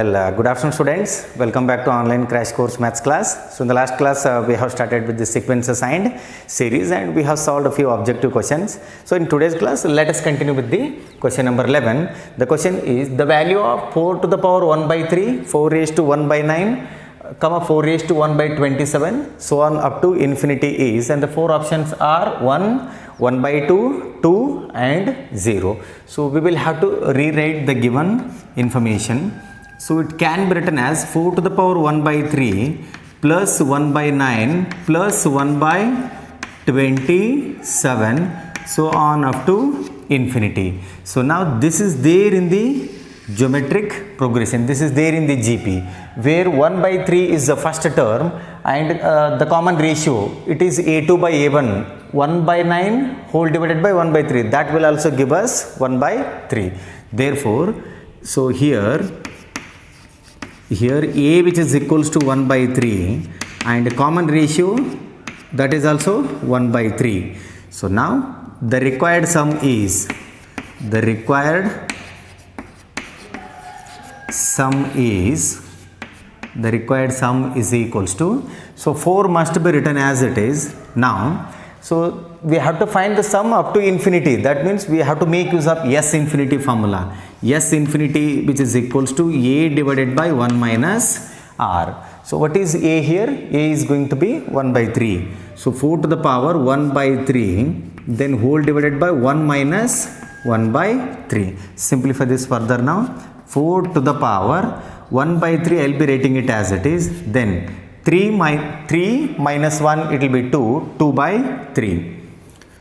Well, good afternoon students. Welcome back to online crash course maths class. So in the last class we have started with the sequence assigned series and we have solved a few objective questions. So in today's class let us continue with the question number 11. The question is the value of 4 to the power 1 by 3, 4 raised to 1 by 9, comma 4 raised to 1 by 27, so on up to infinity is, and the four options are 1, 1 by 2, 2 and 0. So we will have to rewrite the given information. So it can be written as 4 to the power 1 by 3 plus 1 by 9 plus 1 by 27, so on up to infinity. So now this is there in the geometric progression, this is there in the GP, where 1 by 3 is the first term and the common ratio, it is A2 by A1, 1 by 9 whole divided by 1 by 3, that will also give us 1 by 3. Therefore, so here A which is equals to 1 by 3 and common ratio, that is also 1 by 3. So now the required sum is, the required sum is equals to, so 4 must be written as it is now. So we have to find the sum up to infinity, that means we have to make use of S infinity formula. S infinity which is equals to A divided by 1 minus R. So what is A here? A is going to be 1 by 3. So 4 to the power 1 by 3 then whole divided by 1 minus 1 by 3. Simplify this further now. 4 to the power 1 by 3 I will be writing it as it is, then 3 minus 1 it will be 2 by 3.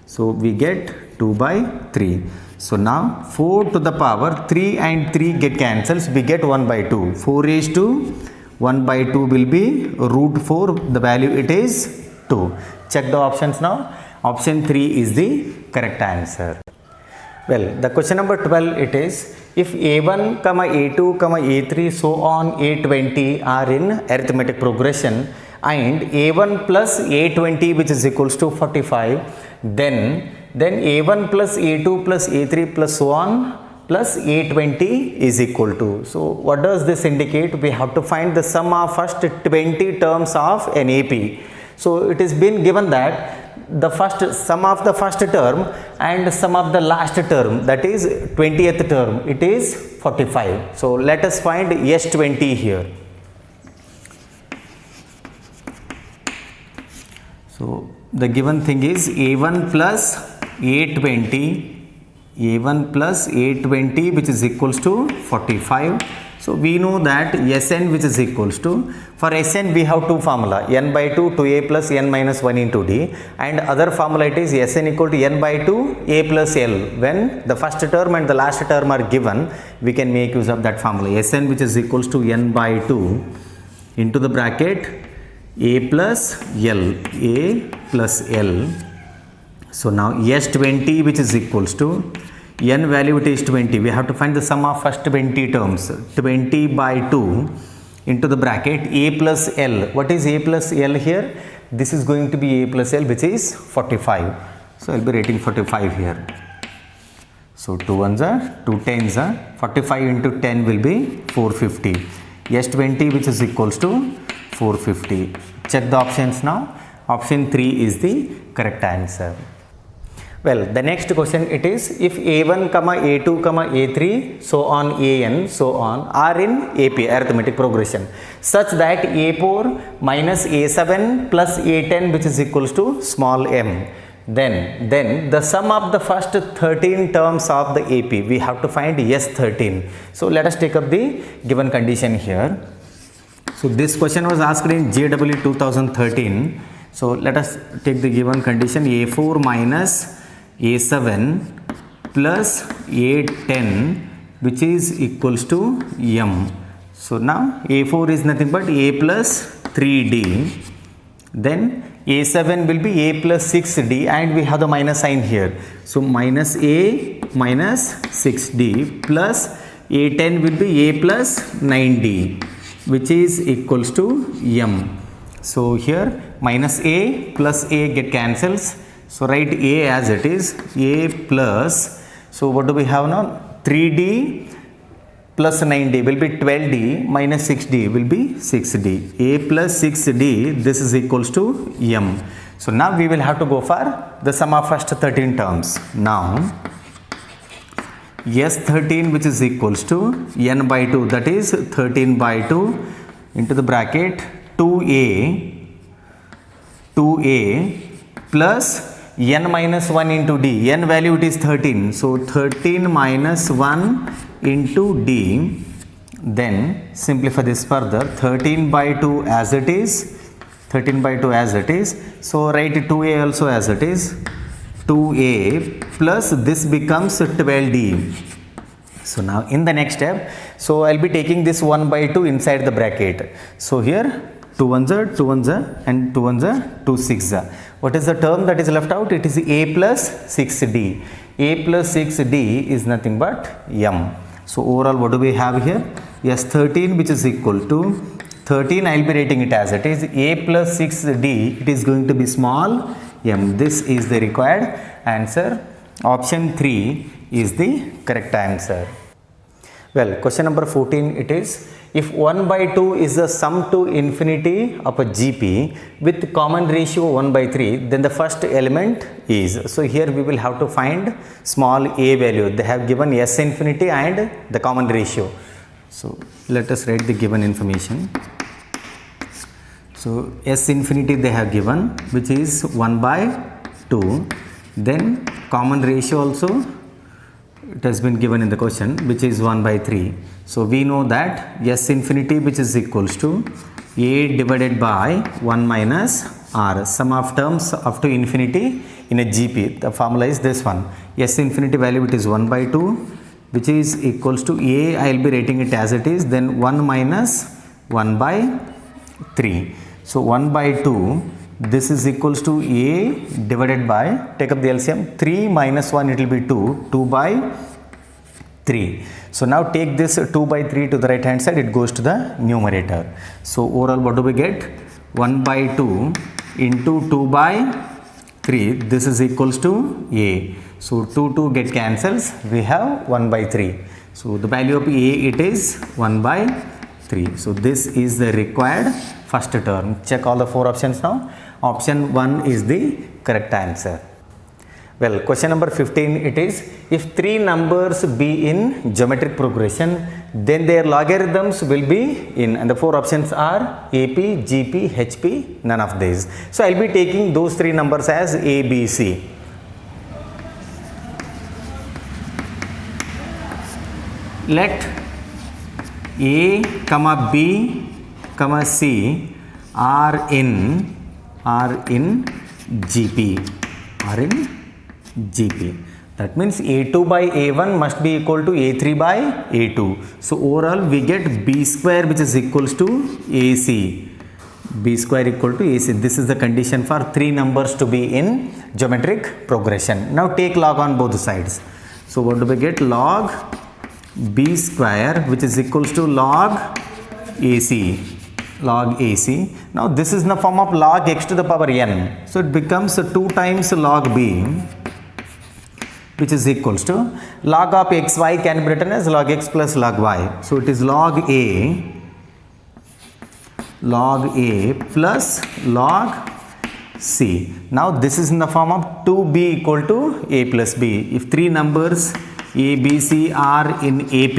So we get 2 by 3. So now 4 to the power 3 and 3 get cancels, we get 1 by 2. 4 raised to 1 by 2 will be root 4, the value it is 2. Check the options now. Option 3 is the correct answer. Well, the question number 12 it is, if A1, A2, A3, so on A20 are in arithmetic progression and A1 plus A20 which is equals to 45, then A1 plus A2 plus A3 plus so on plus A20 is equal to. So what does this indicate? We have to find the sum of first 20 terms of an AP. So it is been given that the first sum of the first term and sum of the last term, that is 20th term, it is 45. So let us find S20 here. So the given thing is A1 plus A20 which is equals to 45. So we know that Sn which is equals to, for Sn we have two formula, n by 2 2a plus n minus 1 into d, and other formula it is Sn equal to n by 2 a plus l. When the first term and the last term are given, we can make use of that formula. Sn which is equals to n by 2 into the bracket a plus l. So now S20 which is equals to, n value it is 20, we have to find the sum of first 20 terms, 20 by 2 into the bracket a plus l. What is a plus l here? This is going to be a plus l which is 45. So I will be writing 45 here. So 2 ones are 2 tens are 45 into 10 will be 450. S20 which is equals to 450. Check the options now. Option 3 is the correct answer. Well, the next question it is, if A1, A2, A3, so on An, so on are in AP, arithmetic progression, such that A4 minus A7 plus A10 which is equals to small m, then the sum of the first 13 terms of the AP, we have to find S13. So let us take up the given condition here. So this question was asked in JEE 2013. So let us take the given condition, A4 minus A7 plus A10 which is equals to m. So now A4 is nothing but A plus 3D, then A7 will be A plus 6D and we have the minus sign here. So minus A minus 6D plus A10 will be A plus 9D which is equals to m. So here minus A plus A get cancels. So write A as it is, A plus, so what do we have now? 3D plus 9d will be 12d minus 6d will be 6d. A plus 6d, this is equals to m. So now we will have to go for the sum of first 13 terms. Now S13 which is equals to n by 2, that is 13 by 2 into the bracket 2a plus n minus 1 into d. N value it is 13. So 13 minus 1 into d. Then simplify this further. 13 by 2 as it is. 13 by 2 as it is. So write 2a also as it is. 2a plus this becomes 12d. So now in the next step, so I'll be taking this 1 by 2 inside the bracket. So here 2 ones are 2 ones are and 2 ones are 2 6 are. What is the term that is left out? It is a plus 6d. A plus 6d is nothing but m. So overall what do we have here? Yes, 13 which is equal to 13, I will be writing it as it is. A plus 6d, it is going to be small m. This is the required answer. Option 3 is the correct answer. Well, question number 14 it is, if 1 by 2 is the sum to infinity of a GP with common ratio 1 by 3, then the first element is. So here we will have to find small a value. They have given S infinity and the common ratio. So let us write the given information. So S infinity they have given, which is 1 by 2. Then common ratio also it has been given in the question, which is 1 by 3. So we know that S infinity which is equals to a divided by 1 minus r, sum of terms up to infinity in a GP. The formula is this one. S infinity value it is 1 by 2, which is equals to a, I will be writing it as it is, then 1 minus 1 by 3. So 1 by 2, this is equals to a divided by, take up the LCM, 3 minus 1 it will be 2, 2 by 3. So now take this 2 by 3 to the right hand side, it goes to the numerator. So overall what do we get? 1 by 2 into 2 by 3, this is equals to a. So 2 get cancels, we have 1 by 3. So the value of a it is 1 by 3. So this is the required first term. Check all the 4 options now. Option 1 is the correct answer. Well, question number 15 it is, if 3 numbers be in geometric progression, then their logarithms will be in, and the 4 options are AP, GP, HP, none of these. So I'll be taking those 3 numbers as A, B, C. Let A, B, C are in GP. That means A2 by A1 must be equal to A3 by A2. So overall we get B square which is equals to AC. B square equal to AC. This is the condition for 3 numbers to be in geometric progression. Now take log on both sides. So what do we get? Log B square which is equals to log AC. Log AC. Now this is in the form of log x to the power n. So it becomes 2 times log B, which is equals to log of xy can be written as log x plus log y. So it is log A plus log C. Now this is in the form of 2b equal to a plus b. If 3 numbers a, b, c are in AP,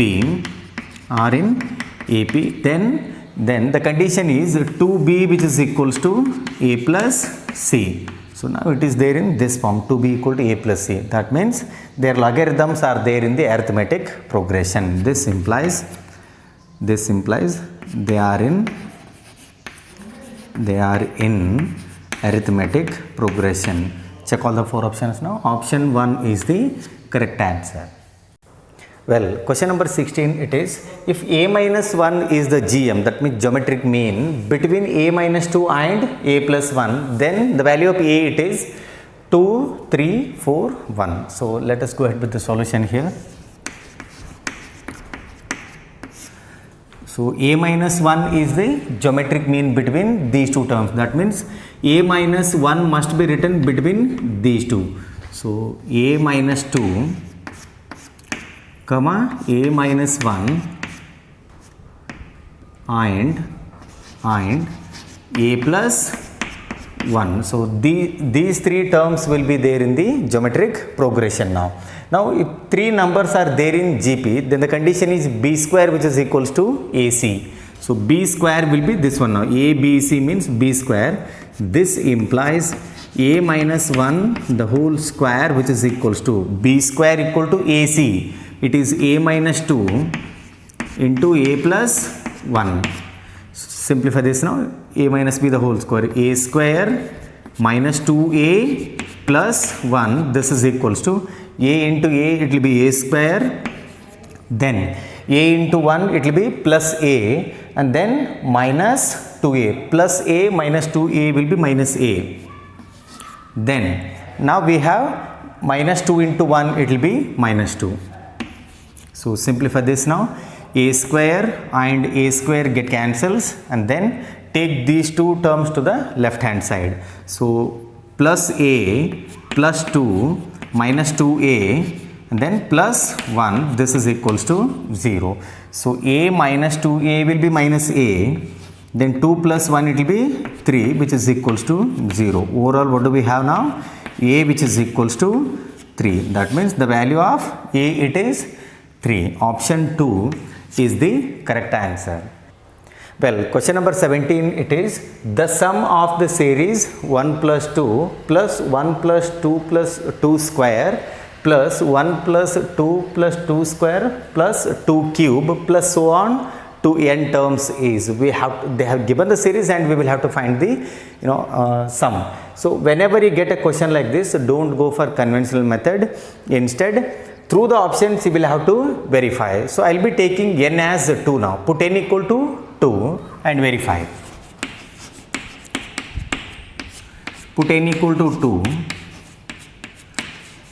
then the condition is 2b which is equals to a plus c. So now it is there in this form, 2b equal to a plus c. That means their logarithms are there in the arithmetic progression. This implies they are in arithmetic progression. Check all the 4 options now. Option 1 is the correct answer. Well, question number 16 it is, if a minus 1 is the GM, that means geometric mean, between a minus 2 and a plus 1, then the value of a it is 2, 3, 4, 1. So let us go ahead with the solution here. So a minus 1 is the geometric mean between these 2 terms. That means a minus 1 must be written between these 2. So a minus 2 comma a minus 1 and a plus 1. So these three terms will be there in the geometric progression now. Now if three numbers are there in GP, then the condition is b square, which is equals to AC. So b square will be this one now. ABC means b square. This implies a minus 1 the whole square, which is equals to b square equal to AC. It is a minus 2 into a plus 1. Simplify this now. A minus b the whole square. A square minus 2a plus 1. This is equals to a into a, it will be a square. Then a into 1, it will be plus a, and then minus 2a. Plus a minus 2a will be minus a. Then now we have minus 2 into 1, it will be minus 2. So simplify this now. A square and a square get cancels, and then take these two terms to the left hand side. So plus a plus 2 minus 2a, and then plus 1, this is equals to 0. So a minus 2a will be minus a, then 2 plus 1, it will be 3, which is equals to 0. Overall, what do we have now? A, which is equals to 3. That means the value of a, it is 3. Option 2 is the correct answer. Well, question number 17, it is the sum of the series 1 plus 2 plus 1 plus 2 plus 2 square plus 1 plus 2 plus 2 square plus 2 cube plus so on to n terms is. They have given the series and we will have to find the sum. So whenever you get a question like this, don't go for conventional method. Instead, through the options you will have to verify. So I will be taking n as 2 now. Put n equal to 2 and verify. Put n equal to 2.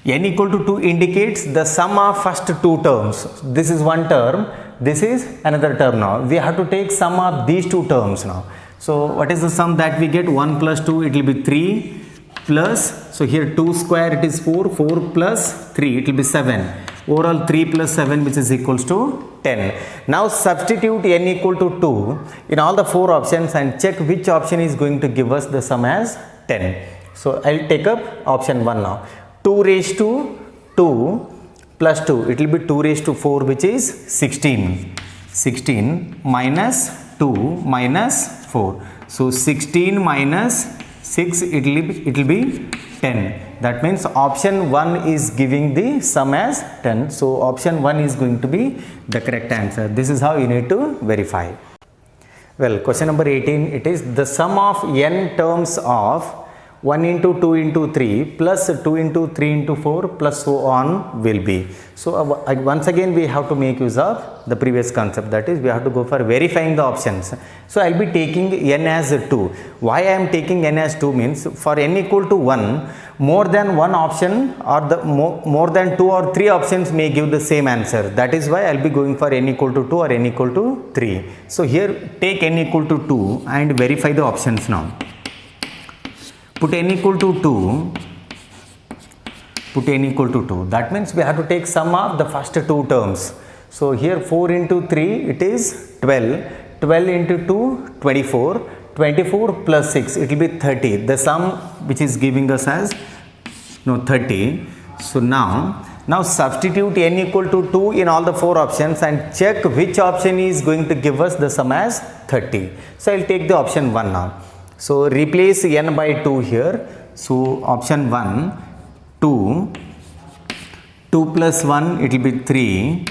N equal to 2 indicates the sum of first two terms. This is one term, this is another term now. We have to take sum of these two terms now. So what is the sum that we get? 1 plus 2, it will be 3 plus, so here 2 square, it is 4, 4 plus 3, it will be 7. Overall 3 plus 7, which is equals to 10. Now substitute n equal to 2 in all the four options and check which option is going to give us the sum as 10. So I will take up option 1 now. 2 raised to 2 plus 2, it will be 2 raised to 4, which is 16. 16 minus 2 minus 4. So 16 minus 6, it will be 10. That means option 1 is giving the sum as 10. So option 1 is going to be the correct answer. This is how you need to verify. Well, question number 18, it is the sum of n terms of 1 into 2 into 3 plus 2 into 3 into 4 plus so on will be. So once again we have to make use of the previous concept, that is we have to go for verifying the options. So I will be taking n as 2. Why I am taking n as 2 means for n equal to 1, more than one option or the more than 2 or 3 options may give the same answer. That is why I will be going for n equal to 2 or n equal to 3. So here take n equal to 2 and verify the options now. Put n equal to 2, put n equal to 2. That means we have to take sum of the first two terms. So here 4 into 3, it is 12, 12 into 2, 24, 24 plus 6, it will be 30. The sum which is giving us as 30. So now substitute n equal to 2 in all the four options and check which option is going to give us the sum as 30. So I will take the option 1 now. So replace n by 2 here. So option 1, 2 plus 1, it will be 3.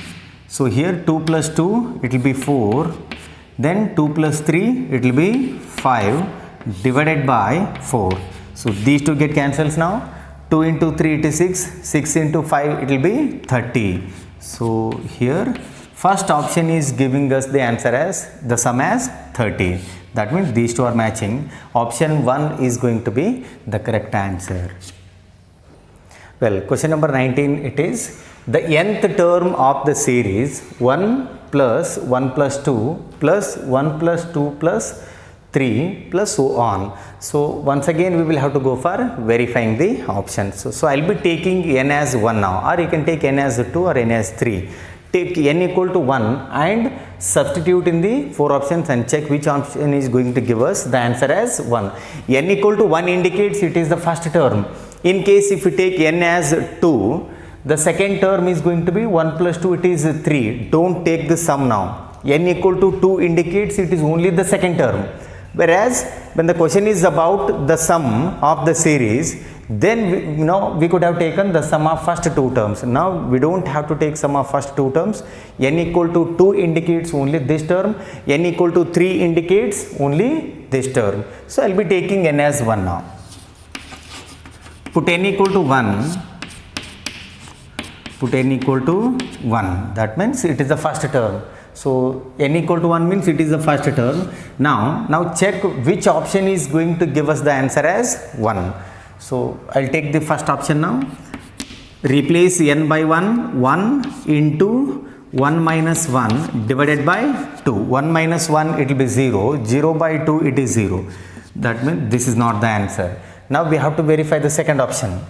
So here 2 plus 2, it will be 4. Then 2 plus 3, it will be 5 divided by 4. So these two get cancels now. 2 into 3, it is 6. 6 into 5, it will be 30. So here first option is giving us the answer as the sum as 30. That means these two are matching. Option 1 is going to be the correct answer. Well, question number 19, it is the nth term of the series 1 plus 1 plus 2 plus 1 plus 2 plus 3 plus so on. So once again we will have to go for verifying the options. So I will be taking n as 1 now, or you can take n as 2 or n as 3. Take n equal to 1 and substitute in the 4 options and check which option is going to give us the answer as 1. N equal to 1 indicates it is the first term. In case if we take n as 2, the second term is going to be 1 plus 2, it is 3. Don't take the sum now. N equal to 2 indicates it is only the second term. Whereas when the question is about the sum of the series, then we could have taken the sum of first two terms. Now we don't have to take sum of first two terms. N equal to 2 indicates only this term. N equal to 3 indicates only this term. So I'll be taking n as 1 now. Put n equal to 1. Put n equal to 1. That means it is the first term. So n equal to 1 means it is the first term. Now check which option is going to give us the answer as 1. So I'll take the first option now. Replace n by 1. 1 into 1 minus 1 divided by 2. 1 minus 1 it will be 0. 0 by 2 it is 0. That means this is not the answer. Now we have to verify the second option.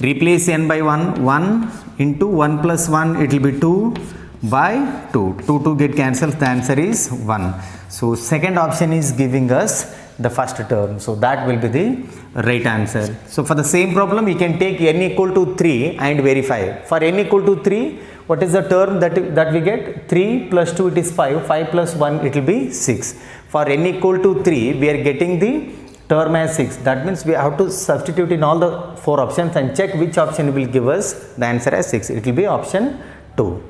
Replace n by 1. 1 into 1 plus 1 it will be 2 by 2. 2 get cancelled. The answer is 1. So second option is giving us the first term. So that will be the right answer. So for the same problem, you can take n equal to 3 and verify. For n equal to 3, what is the term that we get? 3 plus 2 it is 5. 5 plus 1 it will be 6. For n equal to 3, we are getting the term as 6. That means we have to substitute in all the 4 options and check which option will give us the answer as 6. It will be option 2.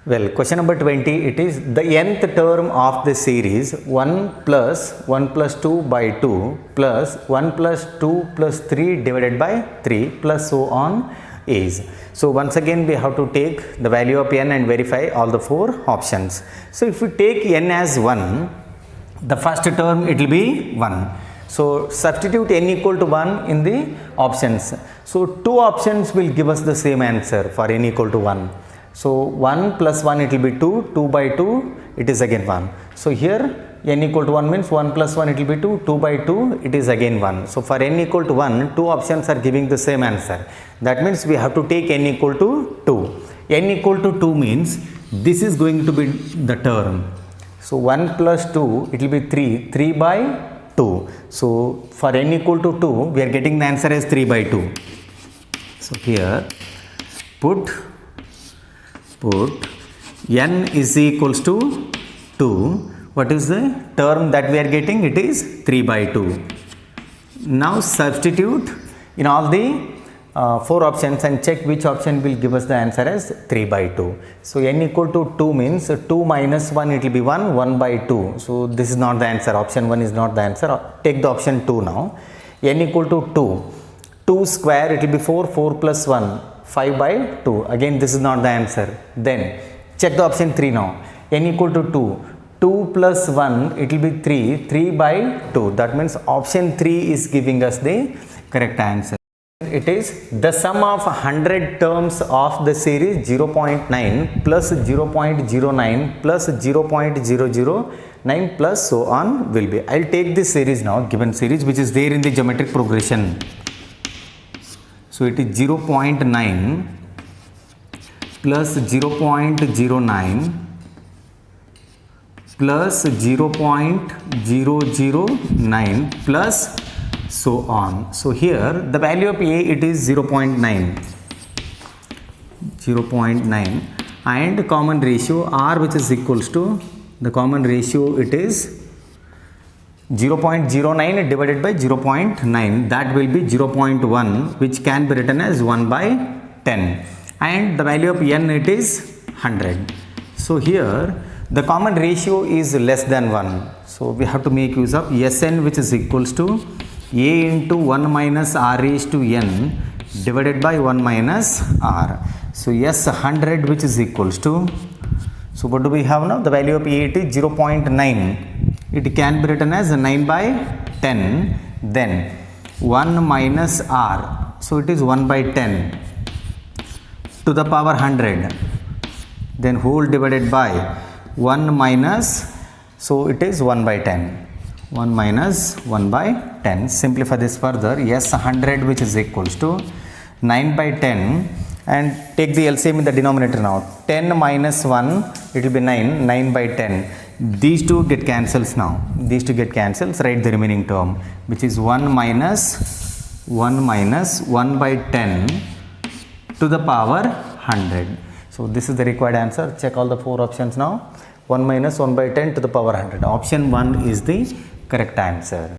Well, question number 20, it is the nth term of the series 1 plus 2 by 2 plus 1 plus 2 plus 3 divided by 3 plus so on is. So once again we have to take the value of n and verify all the 4 options. So if we take n as 1, the first term it will be 1. So substitute n equal to 1 in the options. So 2 options will give us the same answer for n equal to 1. So 1 plus 1 it will be 2, 2 by 2 it is again 1. So here n equal to 1 means 1 plus 1 it will be 2, 2 by 2 it is again 1. So for n equal to 1, 2 options are giving the same answer. That means we have to take n equal to 2. N equal to 2 means this is going to be the term. So 1 plus 2 it will be 3, 3 by 2. So for n equal to 2 we are getting the answer as 3 by 2. So here put n is equals to 2. What is the term that we are getting? It is 3 by 2. Now substitute in all the 4 options and check which option will give us the answer as 3 by 2. So n equal to 2 means 2 minus 1 it will be 1, 1 by 2. So this is not the answer. Option 1 is not the answer. Take the option 2 now. N equal to 2. 2 square it will be 4, 4 plus 1. 5 by 2. Again this is not the answer. Then check the option 3 now. N equal to 2. 2 plus 1 it will be 3. 3 by 2. That means option 3 is giving us the correct answer. It is the sum of 100 terms of the series 0.9 plus 0.09 plus 0.009 plus so on will be. I will take this series now, given series which is there in the geometric progression. So it is 0.9 plus 0.09 plus 0.009 plus so on. So here the value of A it is 0.9 and common ratio R which is equals to the common ratio it is 0.09 divided by 0.9, that will be 0.1, which can be written as 1 by 10, and the value of n it is 100. So here the common ratio is less than 1. So we have to make use of Sn which is equals to A into 1 minus R raised to n divided by 1 minus R. So S 100 which is equals to, so what do we have now? The value of A it is 0.9. It can be written as 9 by 10, then 1 minus R. So it is 1 by 10 to the power 100, then whole divided by 1 minus, so it is 1 by 10. 1 minus 1 by 10. Simplify this further. Yes, 100 which is equals to 9 by 10 and take the LCM in the denominator now. 10 minus 1, it will be 9, 9 by 10. These two get cancels now. These two get cancels. Write the remaining term, which is 1 minus 1 by 10 to the power 100. So this is the required answer. Check all the 4 options now. 1 minus 1 by 10 to the power 100. Option 1 is the correct answer.